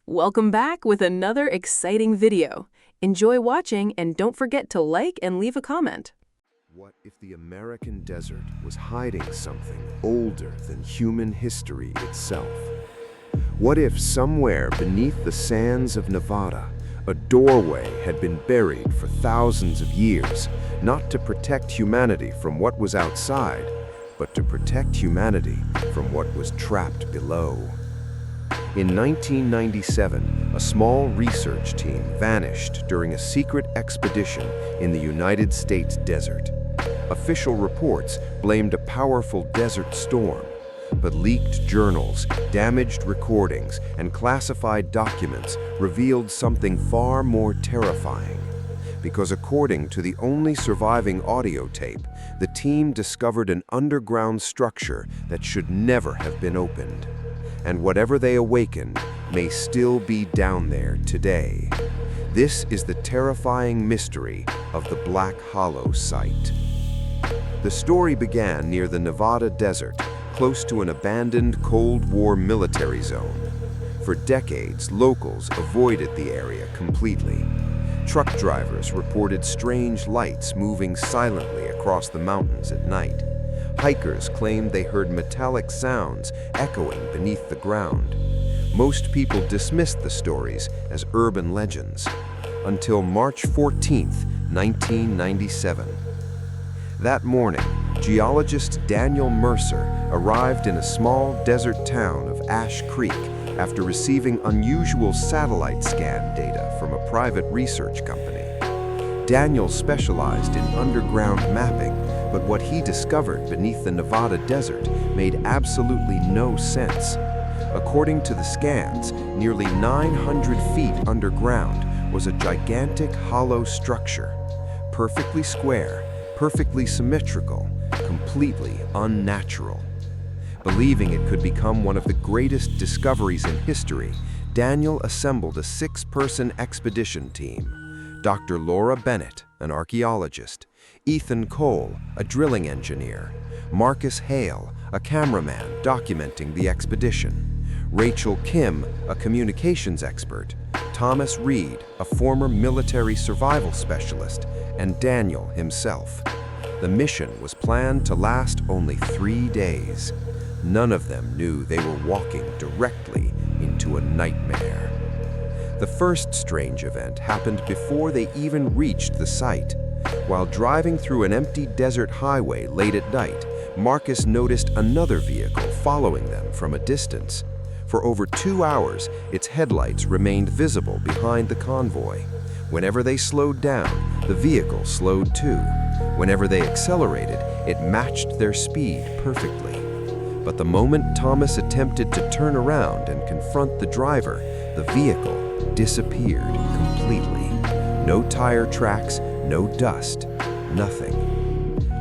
Welcome back with another exciting video. Enjoy watching and don't forget to like and leave a comment. What if the American desert was hiding something older than human history itself? What if somewhere beneath the sands of Nevada, a doorway had been buried for thousands of years, not to protect humanity from what was outside, but to protect humanity from what was trapped below? In 1997, a small research team vanished during a secret expedition in the United States desert. Official reports blamed a powerful desert storm, but leaked journals, damaged recordings, and classified documents revealed something far more terrifying. Because according to the only surviving audio tape, the team discovered an underground structure that should never have been opened. And whatever they awakened may still be down there today. This is the terrifying mystery of the Black Hollow site. The story began near the Nevada desert, close to an abandoned Cold War military zone. For decades, locals avoided the area completely. Truck drivers reported strange lights moving silently across the mountains at night. Hikers claimed they heard metallic sounds echoing beneath the ground. Most people dismissed the stories as urban legends, until March 14, 1997. That morning, geologist Daniel Mercer arrived in a small desert town of Ash Creek after receiving unusual satellite scan data from a private research company. Daniel specialized in underground mapping, but what he discovered beneath the Nevada desert made absolutely no sense. According to the scans, nearly 900 feet underground was a gigantic hollow structure, perfectly square, perfectly symmetrical, completely unnatural. Believing it could become one of the greatest discoveries in history, Daniel assembled a 6-person expedition team. Dr. Laura Bennett, an archaeologist, Ethan Cole, a drilling engineer, Marcus Hale, a cameraman documenting the expedition, Rachel Kim, a communications expert, Thomas Reed, a former military survival specialist, and Daniel himself. The mission was planned to last only 3 days. None of them knew they were walking directly into a nightmare. The first strange event happened before they even reached the site. While driving through an empty desert highway late at night, Marcus noticed another vehicle following them from a distance. For over 2 hours, its headlights remained visible behind the convoy. Whenever they slowed down, the vehicle slowed too. Whenever they accelerated, it matched their speed perfectly. But the moment Thomas attempted to turn around and confront the driver, the vehicle disappeared completely. No tire tracks, no dust, nothing.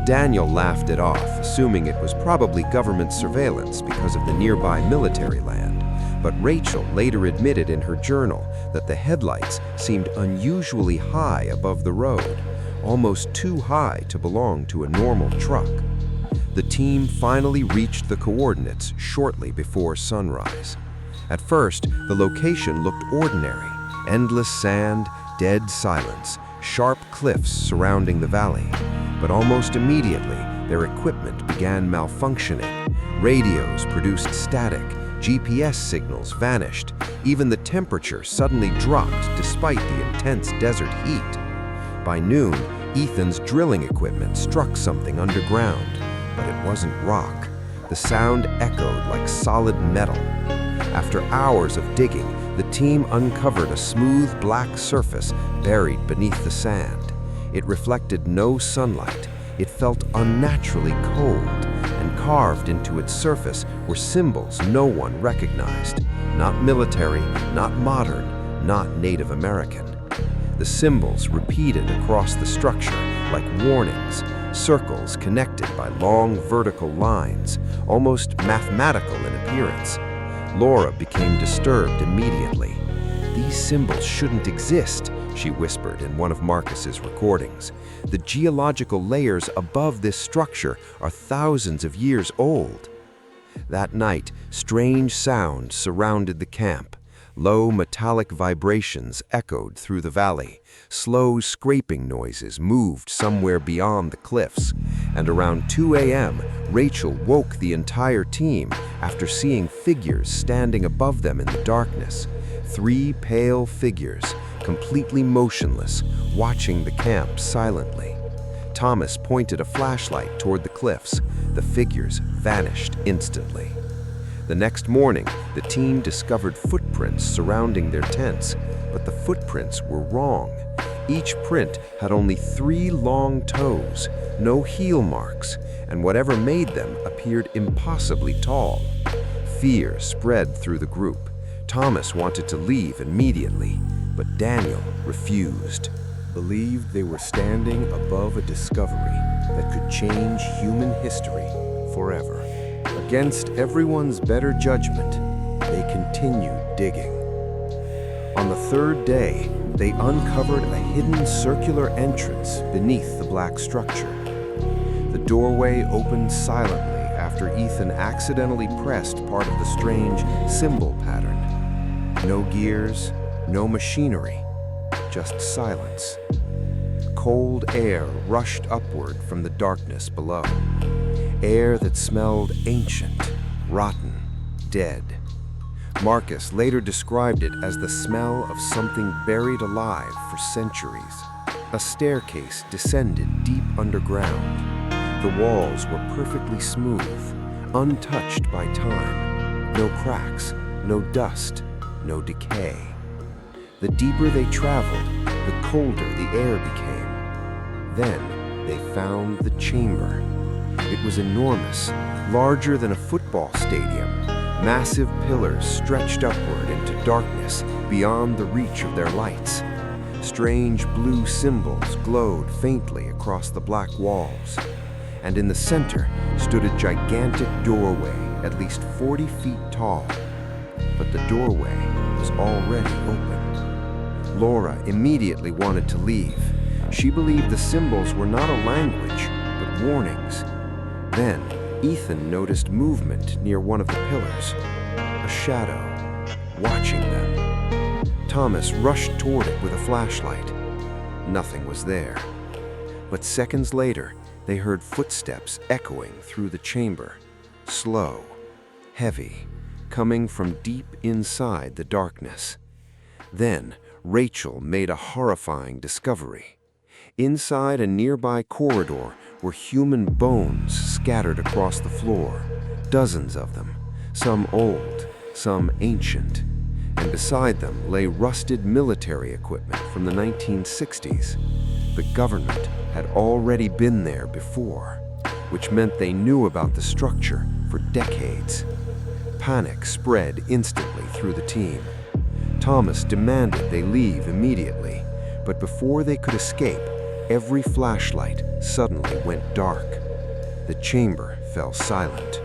Daniel laughed it off, assuming it was probably government surveillance because of the nearby military land. But Rachel later admitted in her journal that the headlights seemed unusually high above the road, almost too high to belong to a normal truck. The team finally reached the coordinates shortly before sunrise. At first, the location looked ordinary: endless sand, dead silence, sharp cliffs surrounding the valley. But almost immediately, their equipment began malfunctioning. Radios produced static, GPS signals vanished, even the temperature suddenly dropped despite the intense desert heat. By noon, Ethan's drilling equipment struck something underground, but it wasn't rock. The sound echoed like solid metal. After hours of digging, the team uncovered a smooth black surface buried beneath the sand. It reflected no sunlight. It felt unnaturally cold, and carved into its surface were symbols no one recognized. Not military, not modern, not Native American. The symbols repeated across the structure like warnings, circles connected by long vertical lines, almost mathematical in appearance. Laura became disturbed immediately. "These symbols shouldn't exist," she whispered in one of Marcus's recordings. "The geological layers above this structure are thousands of years old." That night, strange sounds surrounded the camp. Low metallic vibrations echoed through the valley. Slow scraping noises moved somewhere beyond the cliffs. And around 2 a.m., Rachel woke the entire team after seeing figures standing above them in the darkness. 3 pale figures, completely motionless, watching the camp silently. Thomas pointed a flashlight toward the cliffs. The figures vanished instantly. The next morning, the team discovered footprints surrounding their tents, but the footprints were wrong. Each print had only 3 long toes, no heel marks, and whatever made them appeared impossibly tall. Fear spread through the group. Thomas wanted to leave immediately, but Daniel refused. Believed they were standing above a discovery that could change human history forever. Against everyone's better judgment, they continued digging. On the 3rd day, they uncovered a hidden circular entrance beneath the black structure. The doorway opened silently after Ethan accidentally pressed part of the strange symbol pattern. No gears, no machinery, just silence. Cold air rushed upward from the darkness below. Air that smelled ancient, rotten, dead. Marcus later described it as the smell of something buried alive for centuries. A staircase descended deep underground. The walls were perfectly smooth, untouched by time. No cracks, no dust, no decay. The deeper they traveled, the colder the air became. Then they found the chamber. It was enormous, larger than a football stadium. Massive pillars stretched upward into darkness beyond the reach of their lights. Strange blue symbols glowed faintly across the black walls. And in the center stood a gigantic doorway at least 40 feet tall. But the doorway was already open. Laura immediately wanted to leave. She believed the symbols were not a language, but warnings. Then, Ethan noticed movement near one of the pillars. A shadow, watching them. Thomas rushed toward it with a flashlight. Nothing was there. But seconds later, they heard footsteps echoing through the chamber. Slow, heavy, coming from deep inside the darkness. Then, Rachel made a horrifying discovery. Inside a nearby corridor were human bones scattered across the floor, dozens of them, some old, some ancient. And beside them lay rusted military equipment from the 1960s. The government had already been there before, which meant they knew about the structure for decades. Panic spread instantly through the team. Thomas demanded they leave immediately, but before they could escape, every flashlight suddenly went dark. The chamber fell silent.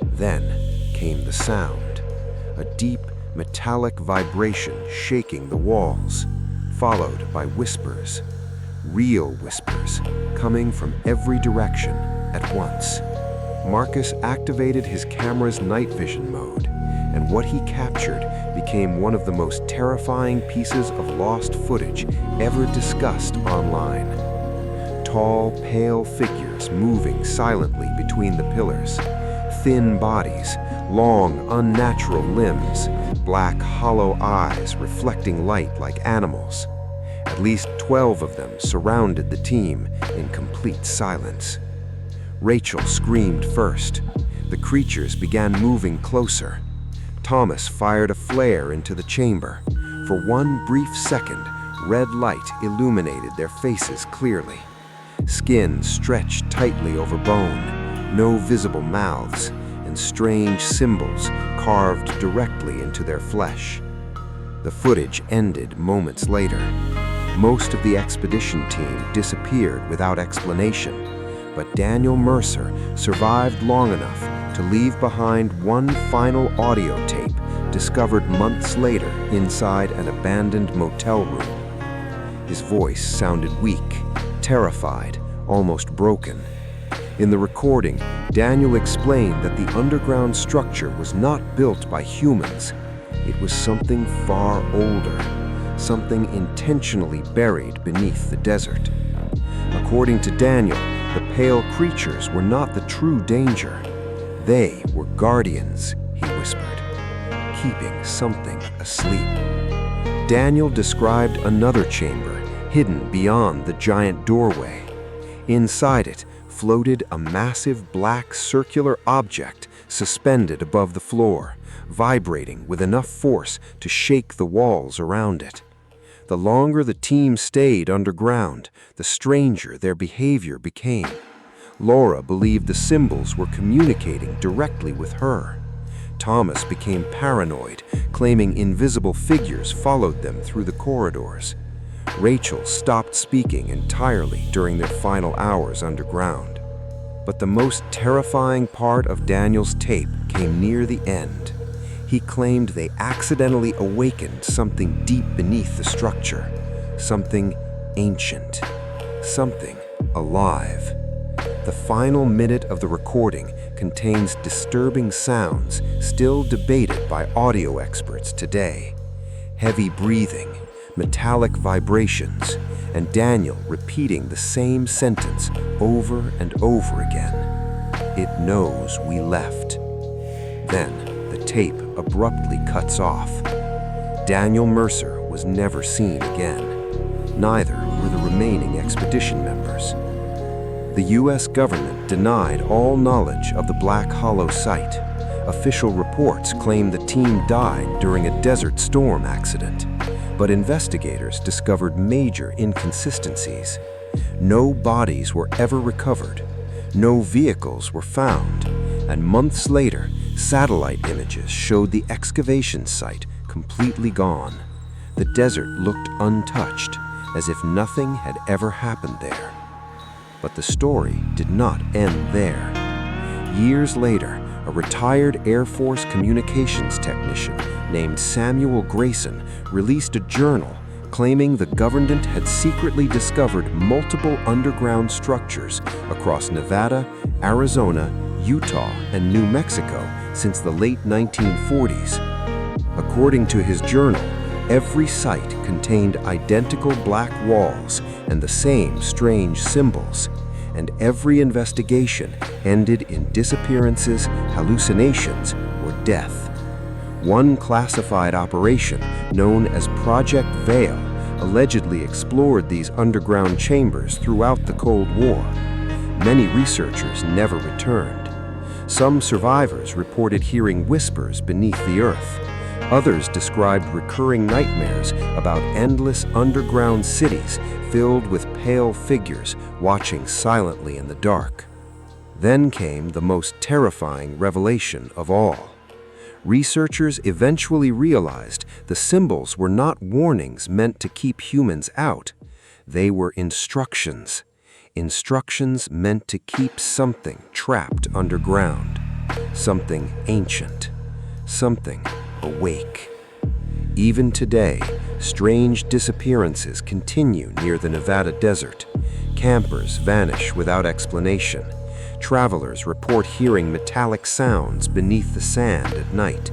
Then came the sound, a deep metallic vibration shaking the walls, followed by whispers, real whispers, coming from every direction at once. Marcus activated his camera's night vision mode, and what he captured became one of the most terrifying pieces of lost footage ever discussed online. Tall, pale figures moving silently between the pillars, thin bodies, long, unnatural limbs, black, hollow eyes reflecting light like animals. At least 12 of them surrounded the team in complete silence. Rachel screamed first. The creatures began moving closer. Thomas fired a flare into the chamber. For one brief second, red light illuminated their faces clearly. Skin stretched tightly over bone, no visible mouths, and strange symbols carved directly into their flesh. The footage ended moments later. Most of the expedition team disappeared without explanation, but Daniel Mercer survived long enough to leave behind one final audio tape discovered months later inside an abandoned motel room. His voice sounded weak, terrified, almost broken. In the recording, Daniel explained that the underground structure was not built by humans. It was something far older, something intentionally buried beneath the desert. According to Daniel, the pale creatures were not the true danger. They were guardians, he whispered, keeping something asleep. Daniel described another chamber, hidden beyond the giant doorway. Inside it floated a massive black circular object suspended above the floor, vibrating with enough force to shake the walls around it. The longer the team stayed underground, the stranger their behavior became. Laura believed the symbols were communicating directly with her. Thomas became paranoid, claiming invisible figures followed them through the corridors. Rachel stopped speaking entirely during their final hours underground. But the most terrifying part of Daniel's tape came near the end. He claimed they accidentally awakened something deep beneath the structure, something ancient, something alive. The final minute of the recording contains disturbing sounds still debated by audio experts today. Heavy breathing, metallic vibrations, and Daniel repeating the same sentence over and over again. It knows we left. Then the tape abruptly cuts off. Daniel Mercer was never seen again. Neither were the remaining expedition members. The U.S. government denied all knowledge of the Black Hollow site. Official reports claim the team died during a Desert Storm accident, but investigators discovered major inconsistencies. No bodies were ever recovered, no vehicles were found, and months later, satellite images showed the excavation site completely gone. The desert looked untouched, as if nothing had ever happened there. But the story did not end there. Years later, a retired Air Force communications technician named Samuel Grayson released a journal claiming the government had secretly discovered multiple underground structures across Nevada, Arizona, Utah, and New Mexico since the late 1940s. According to his journal, every site contained identical black walls and the same strange symbols, and every investigation ended in disappearances, hallucinations, or death. One classified operation, known as Project Veil, allegedly explored these underground chambers throughout the Cold War. Many researchers never returned. Some survivors reported hearing whispers beneath the earth. Others described recurring nightmares about endless underground cities filled with pale figures watching silently in the dark. Then came the most terrifying revelation of all. Researchers eventually realized the symbols were not warnings meant to keep humans out. They were instructions. Instructions meant to keep something trapped underground. Something ancient. Something awake. Even today, strange disappearances continue near the Nevada desert. Campers vanish without explanation. Travelers report hearing metallic sounds beneath the sand at night.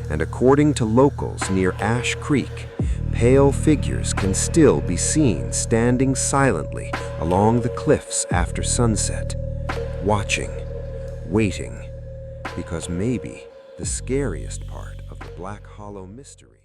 And according to locals near Ash Creek, pale figures can still be seen standing silently along the cliffs after sunset, watching, waiting, because maybe the scariest part of the Black Hollow mystery